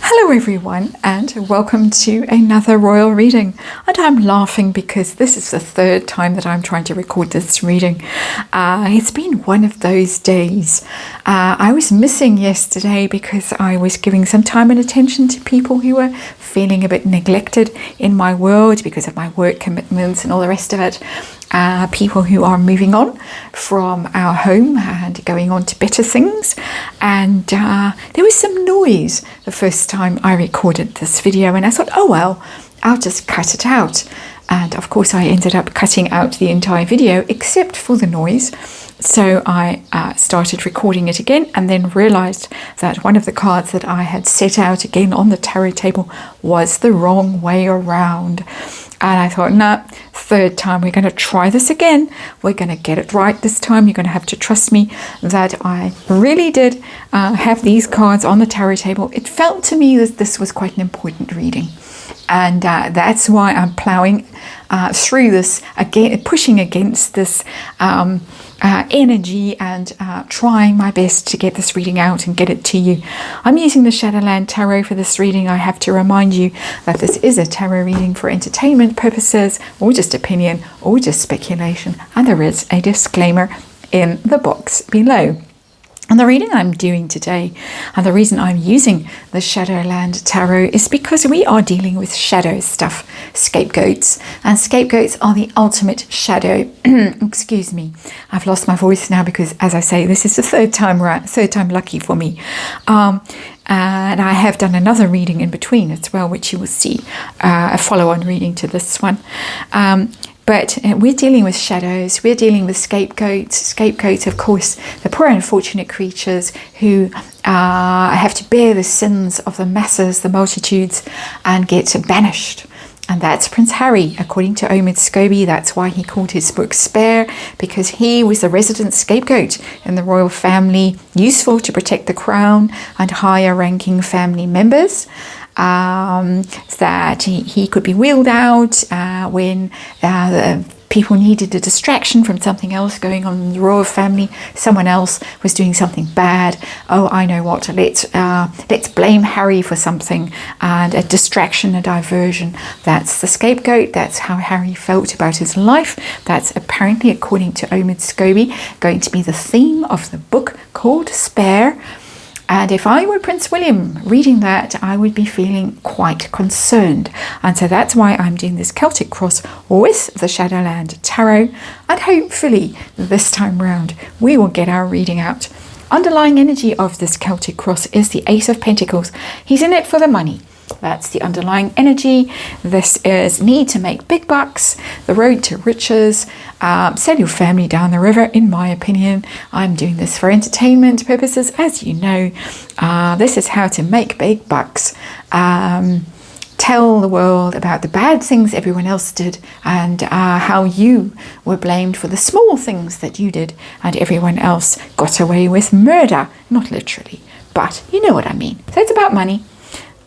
Hello everyone and welcome to another royal reading. And I'm laughing because this is the third time that I'm trying to record this reading. It's been one of those days. I was missing yesterday because I was giving some time and attention to people who were feeling a bit neglected in my world because of my work commitments and all the rest of it. People who are moving on from our home and going on to better things, and there was some noise the first time I recorded this video, and I thought, oh well, I'll just cut it out. And of course I ended up cutting out the entire video except for the noise. So I started recording it again and then realized that one of the cards that I had set out again on the tarot table was the wrong way around. And I thought, no, third time, we're going to try this again. We're going to get it right this time. You're going to have to trust me that I really did have these cards on the tarot table. It felt to me that this was quite an important reading. And that's why I'm plowing through this, again, pushing against this energy and trying my best to get this reading out and get it to you. I'm using the Shadowland Tarot for this reading. I have to remind you that this is a tarot reading for entertainment purposes, or just opinion, or just speculation, and there is a disclaimer in the box below. And the reading I'm doing today, and the reason I'm using the Shadowland Tarot, is because we are dealing with shadow stuff, scapegoats, and scapegoats are the ultimate shadow. Excuse me, I've lost my voice now because, as I say, this is the third time lucky for me. And I have done another reading in between as well, which you will see, a follow-on reading to this one. But we're dealing with shadows, we're dealing with scapegoats. Scapegoats, of course, the poor unfortunate creatures who have to bear the sins of the masses, the multitudes, and get banished. And that's Prince Harry, according to Omid Scobie. That's why he called his book Spare, because he was the resident scapegoat in the royal family, useful to protect the crown and higher ranking family members. That he could be wheeled out when the people needed a distraction from something else going on in the royal family. Someone else was doing something bad. Oh, I know what, let's blame Harry for something, and a distraction, a diversion. That's the scapegoat. That's how Harry felt about his life. That's apparently, according to Omid Scobie, going to be the theme of the book called Spare. And if I were Prince William reading that, I would be feeling quite concerned. And so that's why I'm doing this Celtic cross with the Shadowland Tarot. And hopefully this time round, we will get our reading out. Underlying energy of this Celtic cross is the Ace of Pentacles. He's in it for the money. That's the underlying energy. This is need to make big bucks, the road to riches, sell your family down the river, in my opinion. I'm doing this for entertainment purposes, as you know. This is how to make big bucks. Tell the world about the bad things everyone else did, and how you were blamed for the small things that you did, and everyone else got away with murder. Not literally, but you know what I mean. So it's about money.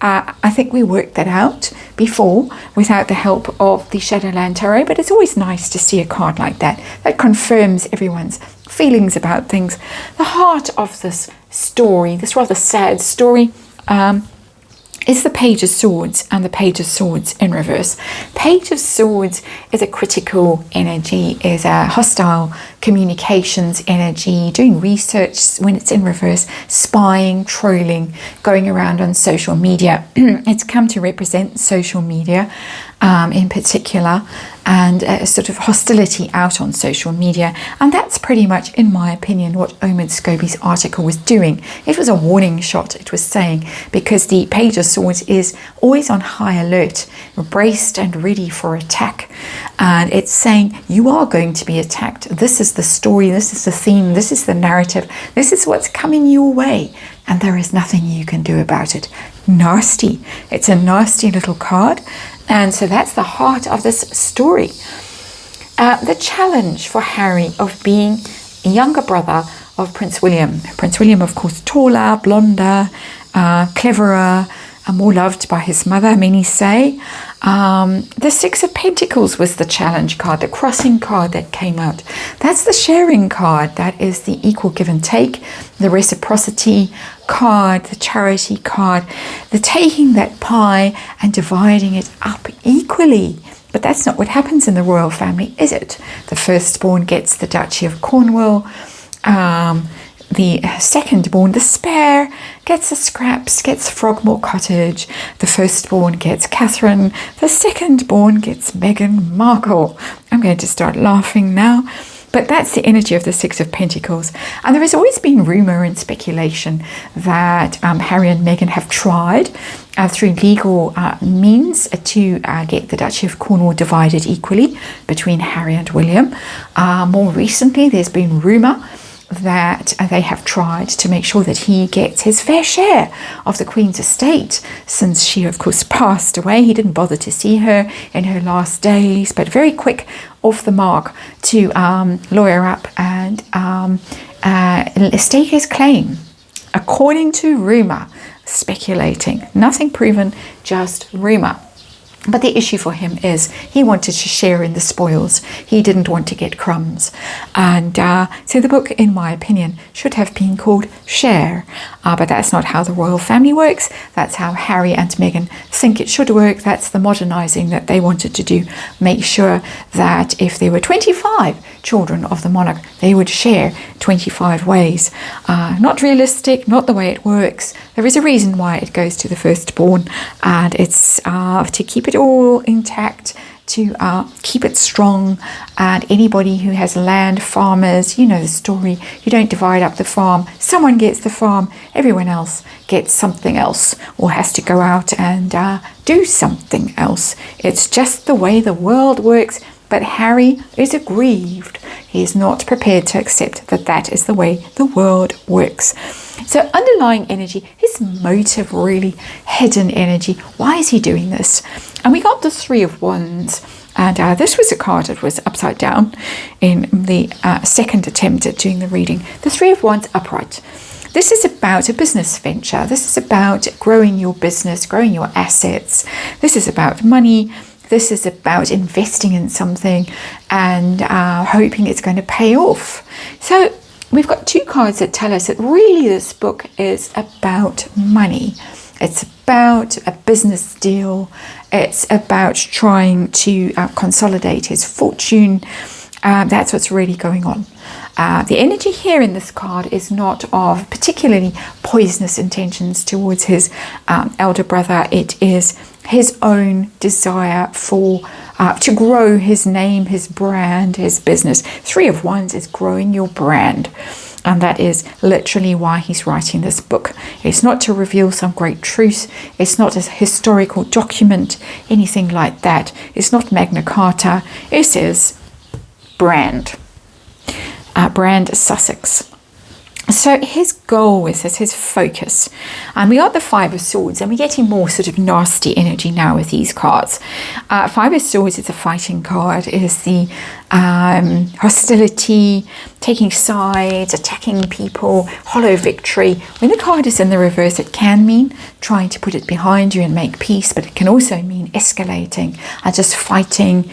I think we worked that out before without the help of the Shadowland Tarot, but it's always nice to see a card like that that confirms everyone's feelings about things. The heart of this story, this rather sad story, is the Page of Swords, and the Page of Swords in reverse. Page of Swords is a critical energy, is a hostile communications energy, doing research when it's in reverse, spying, trolling, going around on social media. It's come to represent social media in particular, and a sort of hostility out on social media. And that's pretty much, in my opinion, what Omid Scobie's article was doing. It was a warning shot, it was saying, because the Page of Swords is always on high alert, braced and ready for attack. And it's saying, you are going to be attacked. This is the story, this is the theme, this is the narrative, this is what's coming your way, and there is nothing you can do about it. Nasty. It's a nasty little card. And so that's the heart of this story. The challenge for Harry of being a younger brother of Prince William. Prince William, of course, taller, blonder, cleverer, and more loved by his mother, many say. The Six of Pentacles was the challenge card, the crossing card that came out. That's the sharing card. That is the equal give and take, the reciprocity card, the charity card, the taking that pie and dividing it up equally. But that's not what happens in the royal family, is it? The firstborn gets the Duchy of Cornwall. The secondborn, the spare, gets the scraps, gets Frogmore Cottage. The firstborn gets Catherine. The secondborn gets Meghan Markle. I'm going to start laughing now. But that's the energy of the Six of Pentacles. And there has always been rumour and speculation that Harry and Meghan have tried through legal means to get the Duchy of Cornwall divided equally between Harry and William. More recently, there's been rumour that they have tried to make sure that he gets his fair share of the Queen's estate, since she of course passed away. He didn't bother to see her in her last days, but very quick off the mark to lawyer up and stake his claim, according to rumour, speculating, nothing proven, just rumour. But the issue for him is he wanted to share in the spoils. He didn't want to get crumbs. And so the book, in my opinion, should have been called Share. But that's not how the royal family works. That's how Harry and Meghan think it should work. That's the modernising that they wanted to do. Make sure that if there were 25 children of the monarch, they would share 25 ways. Not realistic, not the way it works. There is a reason why it goes to the firstborn, and it's to keep it all intact, to keep it strong. And anybody who has land, farmers, you know the story. You don't divide up the farm. Someone gets the farm, everyone else gets something else, or has to go out and do something else. It's just the way the world works. But Harry is aggrieved. He is not prepared to accept that that is the way the world works. So underlying energy, his motive, really hidden energy. Why is he doing this? And we got the Three of Wands. And this was a card that was upside down in the second attempt at doing the reading. The Three of Wands upright. This is about a business venture. This is about growing your business, growing your assets. This is about money. This is about investing in something and hoping it's going to pay off. So we've got two cards that tell us that really this book is about money. It's about a business deal. It's about trying to consolidate his fortune. That's what's really going on. The energy here in this card is not of particularly poisonous intentions towards his elder brother. It is his own desire for to grow his name, his brand, his business. Three of Wands is growing your brand. And that is literally why he's writing this book. It's not to reveal some great truth. It's not a historical document, anything like that. It's not Magna Carta. It is brand. Brand Sussex. So his goal with this, his focus, and we got the Five of Swords, and we're getting more sort of nasty energy now with these cards. Five of Swords is a fighting card. It is the hostility, taking sides, attacking people, hollow victory. When the card is in the reverse, it can mean trying to put it behind you and make peace, but it can also mean escalating and just fighting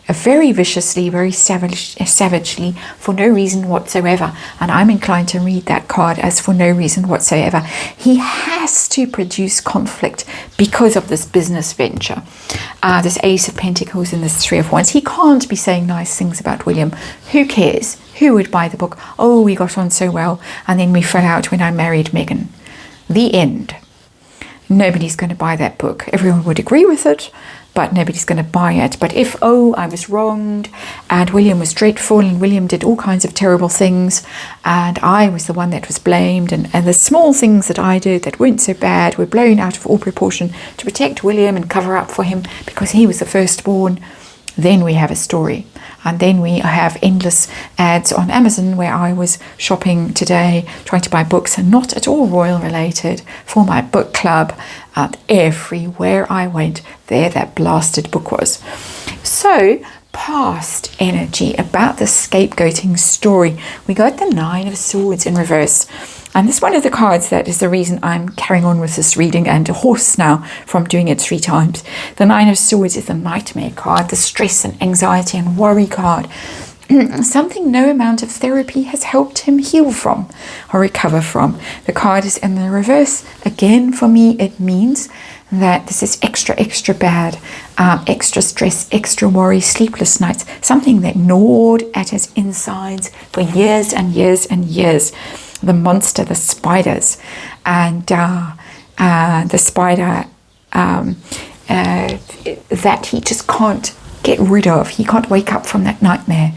very viciously, very savagely, for no reason whatsoever. And I'm inclined to read that card as for no reason whatsoever. He has to produce conflict because of this business venture. This Ace of Pentacles and this Three of Wands. He can't be saying nice things about William. Who cares? Who would buy the book? Oh, we got on so well, and then we fell out when I married Meghan. The end. Nobody's going to buy that book. Everyone would agree with it, but nobody's going to buy it. But if, I was wronged, and William was dreadful, and William did all kinds of terrible things, and I was the one that was blamed, and the small things that I did that weren't so bad were blown out of all proportion to protect William and cover up for him because he was the firstborn, then we have a story. And then we have endless ads on Amazon where I was shopping today, trying to buy books, and not at all royal related, for my book club. And everywhere I went, there that blasted book was. So, past energy about the scapegoating story. We got the Nine of Swords in reverse. And this is one of the cards that is the reason I'm carrying on with this reading and a horse now from doing it 3 times. The Nine of Swords is the nightmare card, the stress and anxiety and worry card. something no amount of therapy has helped him heal from or recover from. The card is in the reverse. Again, for me, it means that this is extra bad, extra stress, extra worry, sleepless nights, something that gnawed at his insides for years and years and years. The monster, the spiders, and the spider that he just can't get rid of. He can't wake up from that nightmare.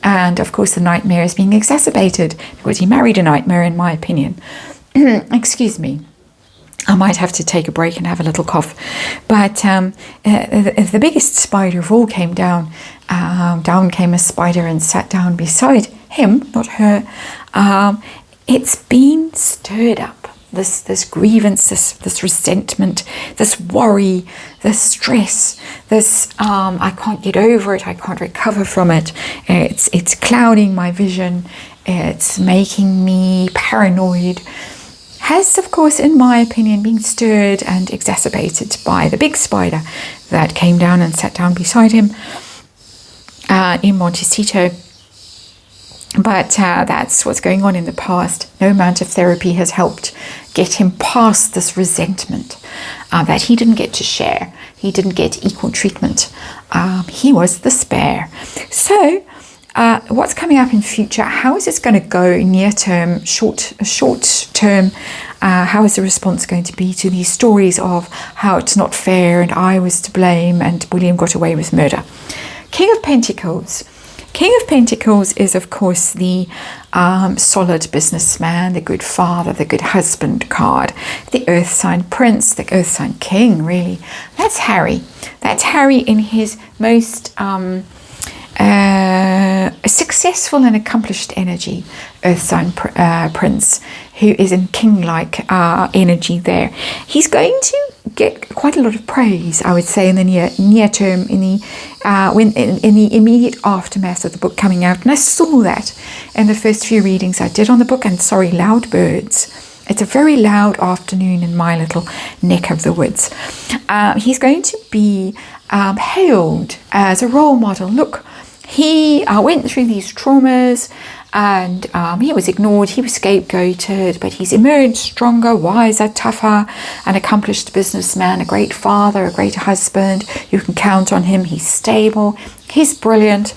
And of course the nightmare is being exacerbated because he married a nightmare, in my opinion. Excuse me. I might have to take a break and have a little cough. But the biggest spider of all came down. Down came a spider and sat down beside him, not her. It's been stirred up. This grievance, this resentment, this worry, this stress, this I can't get over it, I can't recover from it. It's clouding my vision. It's making me paranoid. Has, of course, in my opinion, been stirred and exacerbated by the big spider that came down and sat down beside him in Montecito. But that's what's going on in the past. No amount of therapy has helped get him past this resentment that he didn't get to share. He didn't get equal treatment. He was the spare. So what's coming up in future? How is this going to go near term, short term? How is the response going to be to these stories of how it's not fair and I was to blame and William got away with murder? King of Pentacles. King of Pentacles is, of course, the solid businessman, the good father, the good husband card, the earth sign prince, the earth sign king, really. That's Harry. That's Harry in his most successful and accomplished energy, earth sign prince, who is in king-like energy there. He's going to get quite a lot of praise, I would say, in the near term, in the immediate aftermath of the book coming out. And I saw that in the first few readings I did on the book. And sorry, loud birds. It's a very loud afternoon in my little neck of the woods. He's going to be hailed as a role model. Look, he went through these traumas and he was ignored, he was scapegoated, but he's emerged stronger, wiser, tougher, an accomplished businessman, a great father, a great husband. You can count on him. He's stable, he's brilliant,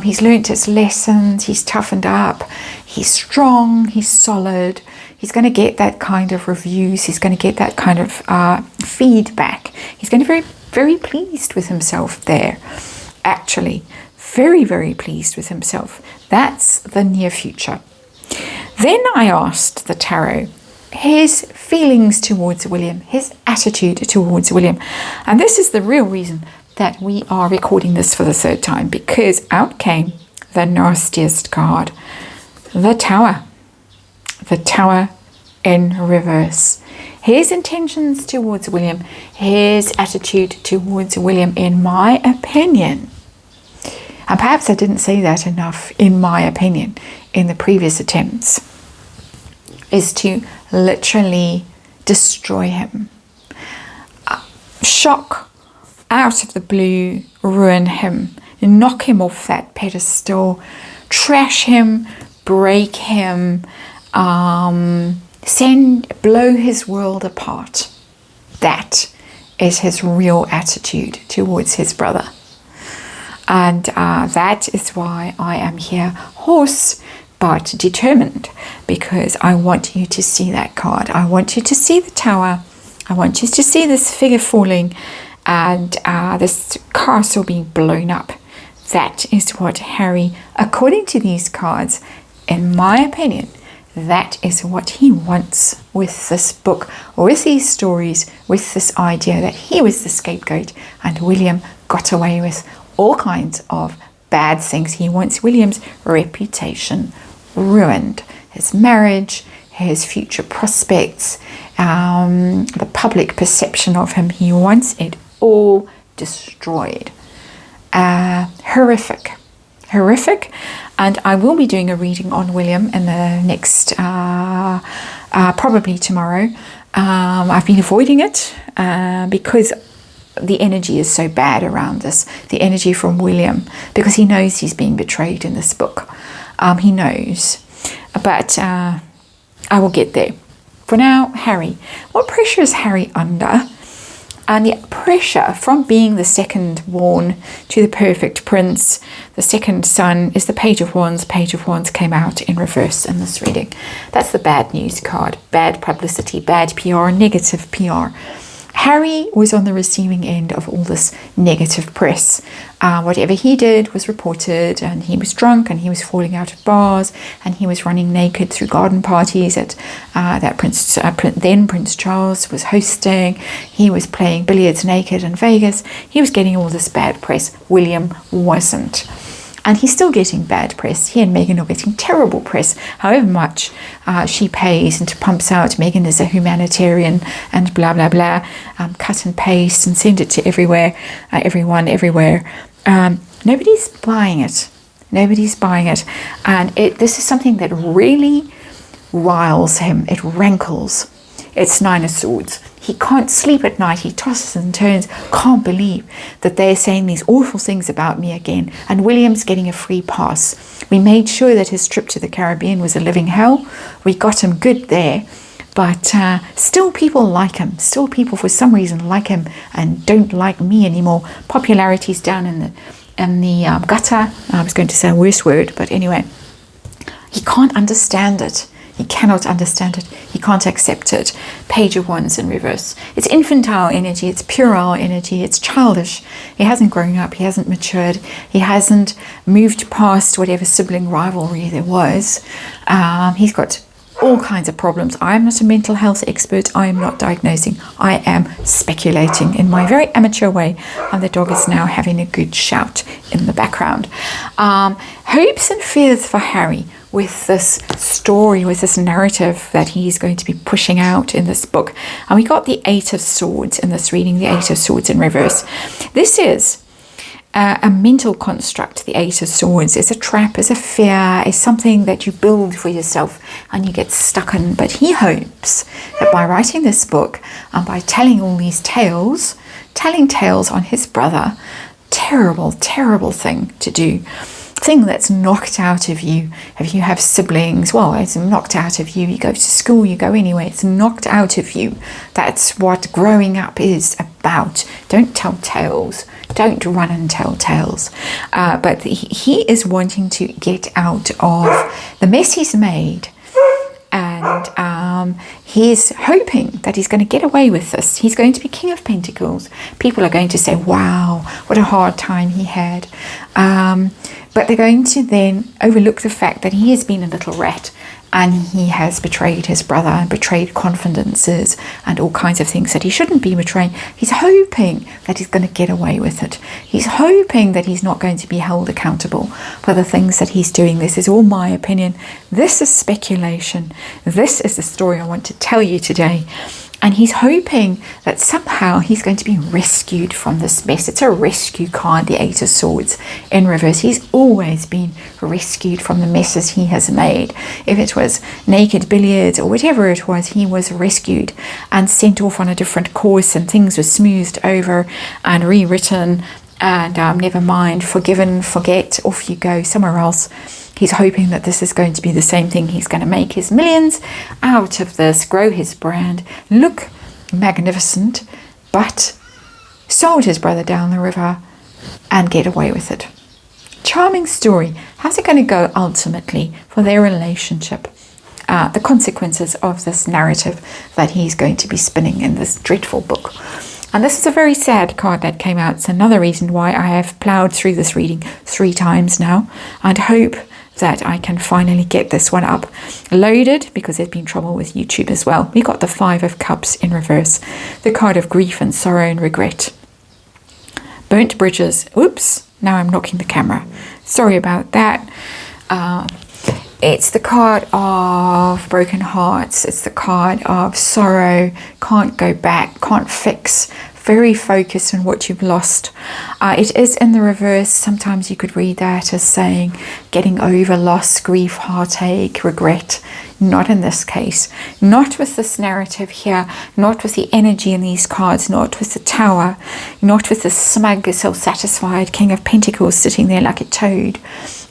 he's learnt his lessons, he's toughened up, he's strong, he's solid. He's going to get that kind of reviews, he's going to get that kind of feedback. He's going to be very, very pleased with himself there, actually. Very, very pleased with himself. That's the near future. Then I asked the tarot his feelings towards William, his attitude towards William. And this is the real reason that we are recording this for the third time, because out came the nastiest card, the Tower. The Tower in reverse. His intentions towards William, his attitude towards William, in my opinion, and perhaps I didn't say that enough, in my opinion, in the previous attempts, is to literally destroy him. Shock, out of the blue, ruin him, knock him off that pedestal, trash him, break him, blow his world apart. That is his real attitude towards his brother. And that is why I am here, hoarse but determined, because I want you to see that card. I want you to see the Tower. I want you to see this figure falling and this castle being blown up. That is what Harry, according to these cards, in my opinion, that is what he wants with this book, with these stories, with this idea that he was the scapegoat and William got away with all kinds of bad things. He wants William's reputation ruined, his marriage, his future prospects, the public perception of him. He wants it all destroyed. Horrific. And I will be doing a reading on William in the next, probably tomorrow. I've been avoiding it because the energy is so bad around this, the energy from William, because he knows he's being betrayed in this book. He knows. But I will get there. For now, Harry. What pressure is Harry under? And the pressure from being the second born to the perfect prince, the second son, is the Page of Wands. Page of Wands came out in reverse in this reading. That's the bad news card. Bad publicity, bad PR, negative PR. Harry was on the receiving end of all this negative press. Whatever he did was reported, and he was drunk, and he was falling out of bars, and he was running naked through garden parties that then Prince Charles was hosting. He was playing billiards naked in Vegas. He was getting all this bad press. William wasn't. And he's still getting bad press. He and Meghan are getting terrible press. However much she pays and pumps out, Meghan is a humanitarian and blah, blah, blah. Cut and paste and send it to everywhere, everyone, everywhere. Nobody's buying it. Nobody's buying it. And this is something that really riles him. It rankles. It's Nine of Swords. He can't sleep at night. He tosses and turns. Can't believe that they're saying these awful things about me again. And William's getting a free pass. We made sure that his trip to the Caribbean was a living hell. We got him good there. But still people like him. Still people for some reason like him and don't like me anymore. Popularity's down in the gutter. I was going to say a worse word, but anyway. He can't understand it. He cannot understand it. He can't accept it. Page of Wands in reverse. It's infantile energy. It's puerile energy. It's childish. He hasn't grown up. He hasn't matured. He hasn't moved past whatever sibling rivalry there was. He's got all kinds of problems. I am not a mental health expert. I am not diagnosing. I am speculating in my very amateur way. And the dog is now having a good shout in the background. Hopes and fears for Harry with this story, with this narrative that he's going to be pushing out in this book. And we got the Eight of Swords in this reading, the Eight of Swords in reverse. This is a mental construct, the Eight of Swords. It's a trap, it's a fear, it's something that you build for yourself and you get stuck in. But he hopes that by writing this book and by telling all these tales, telling tales on his brother, terrible, terrible thing to do. Thing that's knocked out of you. If you have siblings, well, it's knocked out of you. You go to school, you go anyway, it's knocked out of you. That's what growing up is about. Don't tell tales. Don't run and tell tales. But he is wanting to get out of the mess he's made. And he's hoping that he's going to get away with this. He's going to be King of Pentacles. People are going to say, wow, what a hard time he had. But they're going to then overlook the fact that he has been a little rat and he has betrayed his brother and betrayed confidences and all kinds of things that he shouldn't be betraying. He's hoping that he's going to get away with it. He's hoping that he's not going to be held accountable for the things that he's doing. This is all my opinion. This is speculation. This is the story I want to tell you today. And he's hoping that somehow he's going to be rescued from this mess. It's a rescue card, the Eight of Swords in reverse. He's always been rescued from the messes he has made. If it was naked billiards or whatever it was, he was rescued and sent off on a different course, and things were smoothed over and rewritten. And never mind, forgiven, forget, off you go somewhere else. He's hoping that this is going to be the same thing. He's going to make his millions out of this, grow his brand, look magnificent, but sold his brother down the river and get away with it. Charming story. How's it going to go ultimately for their relationship? The consequences of this narrative that he's going to be spinning in this dreadful book. And this is a very sad card that came out. It's another reason why I have ploughed through this reading 3 times now and hope that I can finally get this one up loaded, because there's been trouble with YouTube as well. We got the Five of Cups in reverse, the card of grief and sorrow and regret. Burnt bridges. Oops, now I'm knocking the camera. Sorry about that. It's the card of broken hearts. It's the card of sorrow, can't go back, can't fix very focused on what you've lost. It is in the reverse. Sometimes you could read that as saying getting over loss, grief, heartache, regret. Not in this case. Not with this narrative here. Not with the energy in these cards. Not with the Tower. Not with the smug, self-satisfied King of Pentacles sitting there like a toad,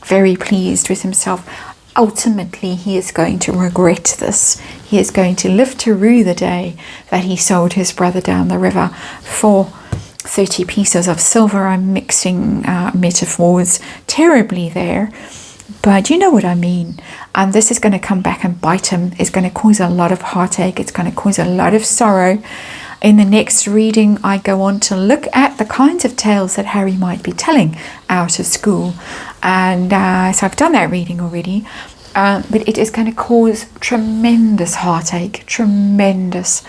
very pleased with himself. Ultimately, he is going to regret this. He is going to live to rue the day that he sold his brother down the river for 30 pieces of silver. I'm mixing metaphors terribly there, but you know what I mean. And this is going to come back and bite him. It's going to cause a lot of heartache. It's going to cause a lot of sorrow. In the next reading, I go on to look at the kinds of tales that Harry might be telling out of school. And so I've done that reading already. But it is going to cause tremendous heartache, tremendous,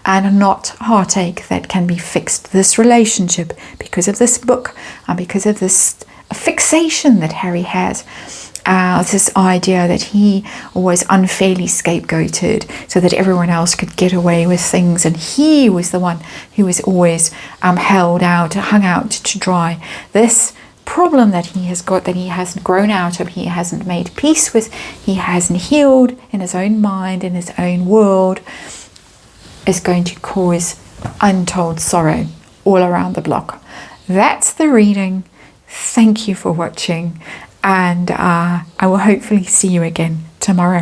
and not heartache that can be fixed. This relationship, because of this book, and because of this fixation that Harry has, this idea that he was unfairly scapegoated so that everyone else could get away with things, and he was the one who was always held out, hung out to dry. This problem that he has got, that he hasn't grown out of, he hasn't made peace with, he hasn't healed in his own mind, in his own world, is going to cause untold sorrow all around the block. That's the reading. Thank you for watching, and I will hopefully see you again tomorrow.